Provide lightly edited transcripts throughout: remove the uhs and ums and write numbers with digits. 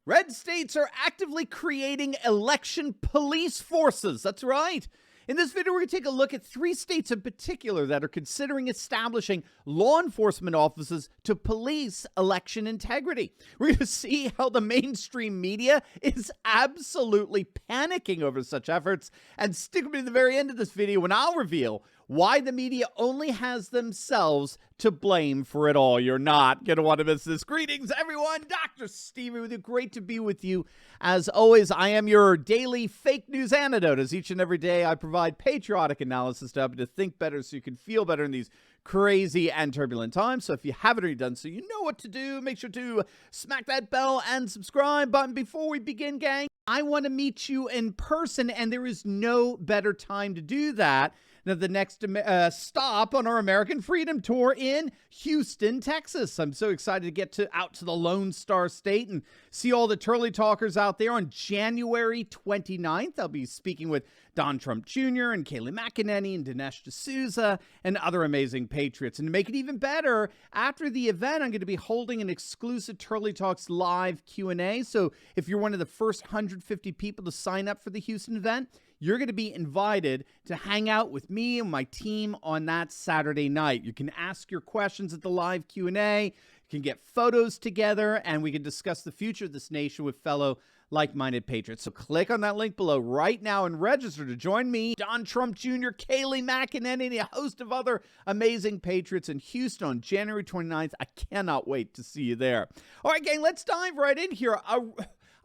Red states are actively creating election police forces. That's right. In this video, we're going to take a look at 3 states in particular that are considering establishing law enforcement offices to police election integrity. We're going to see how the mainstream media is absolutely panicking over such efforts. And stick with me to the very end of this video when I'll reveal why the media only has themselves to blame for it all. You're not going to want to miss this. Greetings, everyone. Dr. Stevie with you. Great to be with you. As always, I am your daily fake news antidote. As each and every day, I provide patriotic analysis to help you to think better so you can feel better in these crazy and turbulent times. So if you haven't already done so, you know what to do. Make sure to smack that bell and subscribe button. Before we begin, gang, I want to meet you in person, and there is no better time to do that than the next stop on our American Freedom Tour in Houston, Texas. I'm so excited to get out to the Lone Star State and see all the Turley talkers out there on January 29th. I'll be speaking with Don Trump Jr. and Kayleigh McEnany and Dinesh D'Souza and other amazing patriots. And to make it even better, after the event, I'm going to be holding an exclusive Turley Talks live Q&A. So if you're one of the first 150 people to sign up for the Houston event, you're going to be invited to hang out with me and my team on that Saturday night. You can ask your questions at the live Q&A, you can get photos together, and we can discuss the future of this nation with fellow like-minded patriots. So click on that link below right now and register to join me, Don Trump Jr., Kayleigh McEnany, and a host of other amazing patriots in Houston on January 29th. I cannot wait to see you there. All right, gang, let's dive right in here.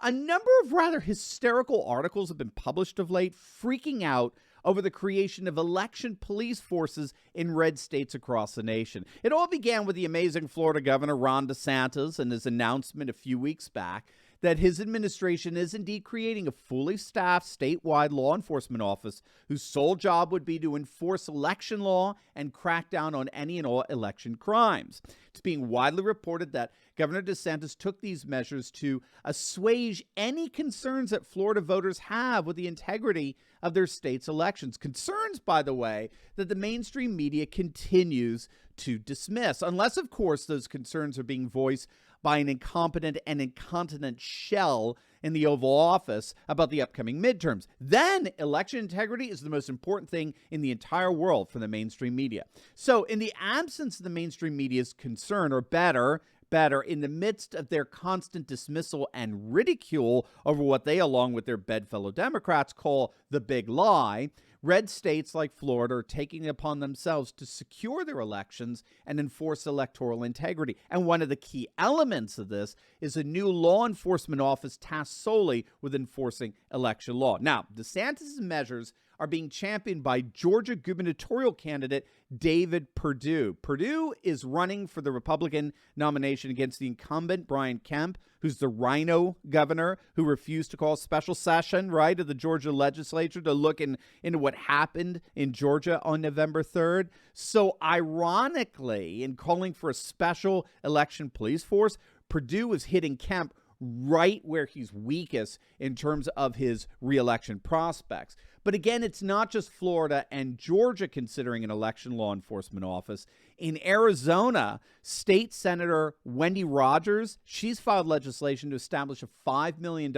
A number of rather hysterical articles have been published of late, freaking out over the creation of election police forces in red states across the nation. It all began with the amazing Florida Governor Ron DeSantis and his announcement a few weeks back that his administration is indeed creating a fully staffed statewide law enforcement office whose sole job would be to enforce election law and crack down on any and all election crimes. It's being widely reported that Governor DeSantis took these measures to assuage any concerns that Florida voters have with the integrity of their state's elections. Concerns, by the way, that the mainstream media continues to dismiss, unless, of course, those concerns are being voiced by an incompetent and incontinent shell in the Oval Office about the upcoming midterms. Then election integrity is the most important thing in the entire world for the mainstream media. So in the absence of the mainstream media's concern, or better, in the midst of their constant dismissal and ridicule over what they, along with their bedfellow Democrats, call the big lie, red states like Florida are taking it upon themselves to secure their elections and enforce electoral integrity. And one of the key elements of this is a new law enforcement office tasked solely with enforcing election law. Now, DeSantis' measures are being championed by Georgia gubernatorial candidate David Perdue. Perdue is running for the Republican nomination against the incumbent Brian Kemp, who's the rhino governor who refused to call a special session, right, of the Georgia legislature to look into what happened in Georgia on November 3rd. So ironically, in calling for a special election police force, Perdue is hitting Kemp right where he's weakest in terms of his reelection prospects. But again, it's not just Florida and Georgia considering an election law enforcement office. In Arizona, State Senator Wendy Rogers, she's filed legislation to establish a $5 million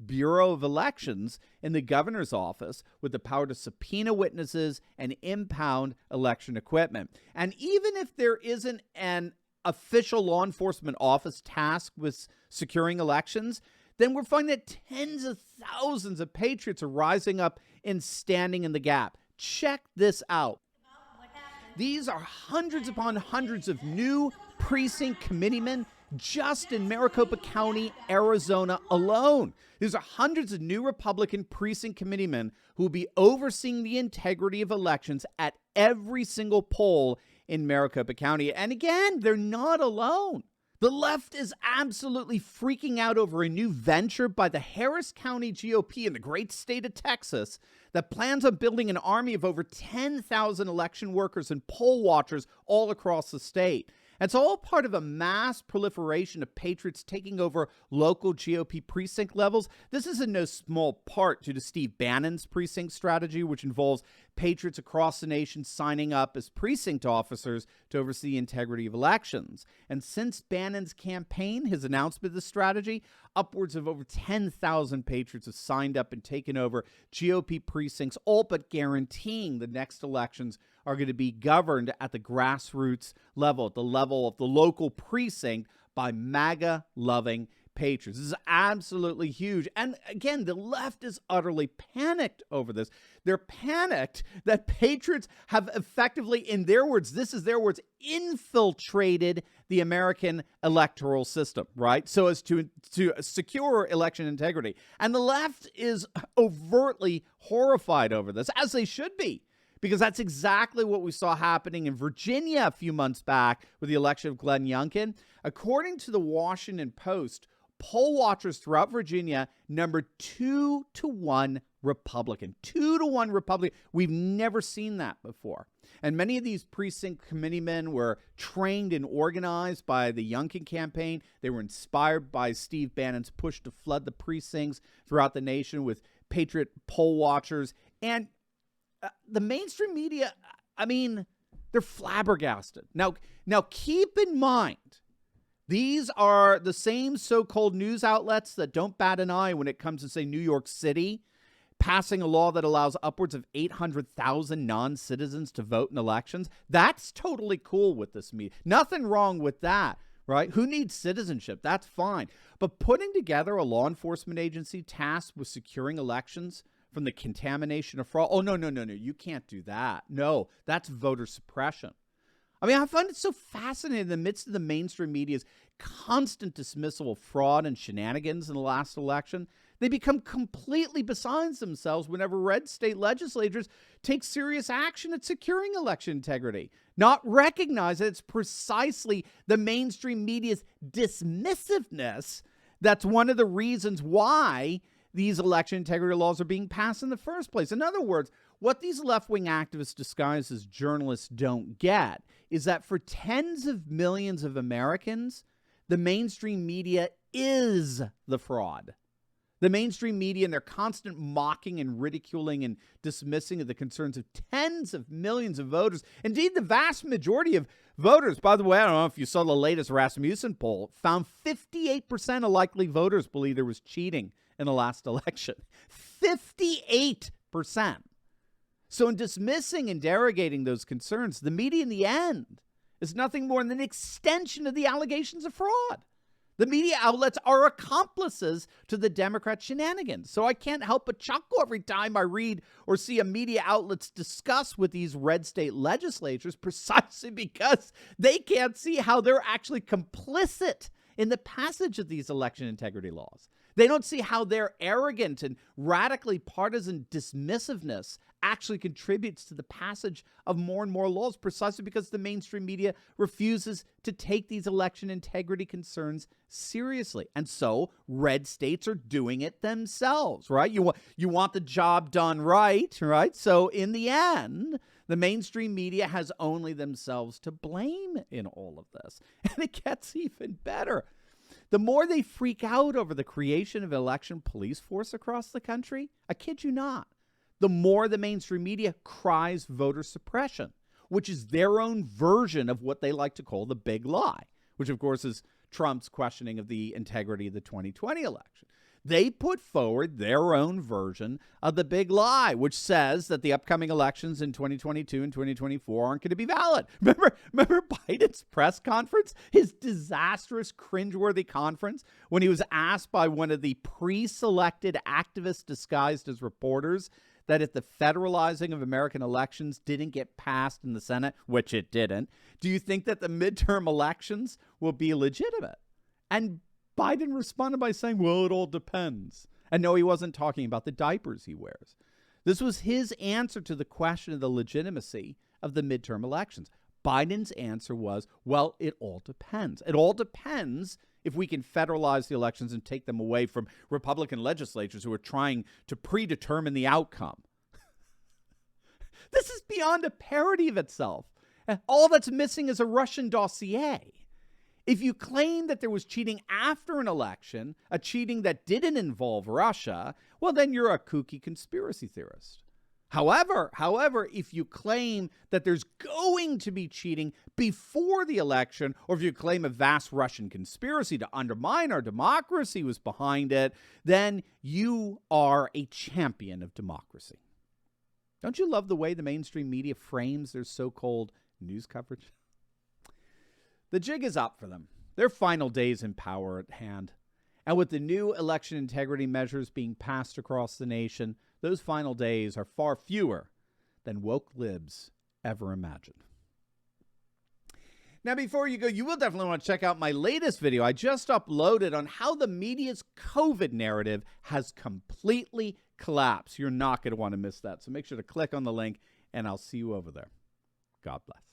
Bureau of Elections in the governor's office with the power to subpoena witnesses and impound election equipment. And even if there isn't an official law enforcement office tasked with securing elections, then we're finding that tens of thousands of patriots are rising up and standing in the gap. Check this out. These are hundreds upon hundreds of new precinct committeemen just in Maricopa County, Arizona alone. These are hundreds of new Republican precinct committeemen who will be overseeing the integrity of elections at every single poll in Maricopa County. And again, they're not alone. The left is absolutely freaking out over a new venture by the Harris County GOP in the great state of Texas that plans on building an army of over 10,000 election workers and poll watchers all across the state. It's all part of a mass proliferation of patriots taking over local GOP precinct levels. This is in no small part due to Steve Bannon's precinct strategy, which involves patriots across the nation signing up as precinct officers to oversee the integrity of elections. And since Bannon's campaign, his announcement of the strategy, upwards of over 10,000 patriots have signed up and taken over GOP precincts, all but guaranteeing the next elections are going to be governed at the grassroots level, at the level of the local precinct, by MAGA-loving patriots. This is absolutely huge. And again, the left is utterly panicked over this. They're panicked that patriots have effectively, in their words, this is their words, infiltrated the American electoral system, right? So as to secure election integrity. And the left is overtly horrified over this, as they should be, because that's exactly what we saw happening in Virginia a few months back with the election of Glenn Youngkin. According to the Washington Post, poll watchers throughout Virginia numbered 2-1 Republican. 2-1 Republican. We've never seen that before. And many of these precinct committeemen were trained and organized by the Youngkin campaign. They were inspired by Steve Bannon's push to flood the precincts throughout the nation with patriot poll watchers. And the mainstream media, I mean, they're flabbergasted. Now keep in mind, these are the same so-called news outlets that don't bat an eye when it comes to, say, New York City passing a law that allows upwards of 800,000 non-citizens to vote in elections. That's totally cool with this media. Nothing wrong with that, right? Who needs citizenship? That's fine. But putting together a law enforcement agency tasked with securing elections from the contamination of fraud. Oh, no. You can't do that. No, that's voter suppression. I mean, I find it so fascinating in the midst of the mainstream media's constant dismissal of fraud and shenanigans in the last election. They become completely beside themselves whenever red state legislatures take serious action at securing election integrity, not recognize that it's precisely the mainstream media's dismissiveness that's one of the reasons why these election integrity laws are being passed in the first place. In other words, what these left-wing activists disguised as journalists don't get is that for tens of millions of Americans, the mainstream media is the fraud. The mainstream media and their constant mocking and ridiculing and dismissing of the concerns of tens of millions of voters, indeed the vast majority of voters, by the way, I don't know if you saw the latest Rasmussen poll, found 58% of likely voters believe there was cheating in the last election. 58%. So in dismissing and derogating those concerns, the media in the end is nothing more than an extension of the allegations of fraud. The media outlets are accomplices to the Democrat shenanigans. So I can't help but chuckle every time I read or see a media outlets discuss with these red state legislatures, precisely because they can't see how they're actually complicit in the passage of these election integrity laws. They don't see how their arrogant and radically partisan dismissiveness actually contributes to the passage of more and more laws, precisely because the mainstream media refuses to take these election integrity concerns seriously. And so red states are doing it themselves, right? You want the job done right? So in the end, the mainstream media has only themselves to blame in all of this. And it gets even better. The more they freak out over the creation of an election police force across the country, I kid you not, the more the mainstream media cries voter suppression, which is their own version of what they like to call the big lie, which, of course, is Trump's questioning of the integrity of the 2020 election. They put forward their own version of the big lie, which says that the upcoming elections in 2022 and 2024 aren't going to be valid. Remember Biden's press conference, his disastrous, cringeworthy conference, when he was asked by one of the pre-selected activists disguised as reporters that if the federalizing of American elections didn't get passed in the Senate, which it didn't, do you think that the midterm elections will be legitimate? And Biden responded by saying, well, it all depends. And no, he wasn't talking about the diapers he wears. This was his answer to the question of the legitimacy of the midterm elections. Biden's answer was, well, it all depends. It all depends if we can federalize the elections and take them away from Republican legislatures who are trying to predetermine the outcome. This is beyond a parody of itself. All that's missing is a Russian dossier. If you claim that there was cheating after an election, a cheating that didn't involve Russia, well, then you're a kooky conspiracy theorist. However, if you claim that there's going to be cheating before the election, or if you claim a vast Russian conspiracy to undermine our democracy was behind it, then you are a champion of democracy. Don't you love the way the mainstream media frames their so-called news coverage? The jig is up for them. Their final days in power at hand. And with the new election integrity measures being passed across the nation, those final days are far fewer than woke libs ever imagined. Now, before you go, you will definitely want to check out my latest video I just uploaded on how the media's COVID narrative has completely collapsed. You're not going to want to miss that. So make sure to click on the link, and I'll see you over there. God bless.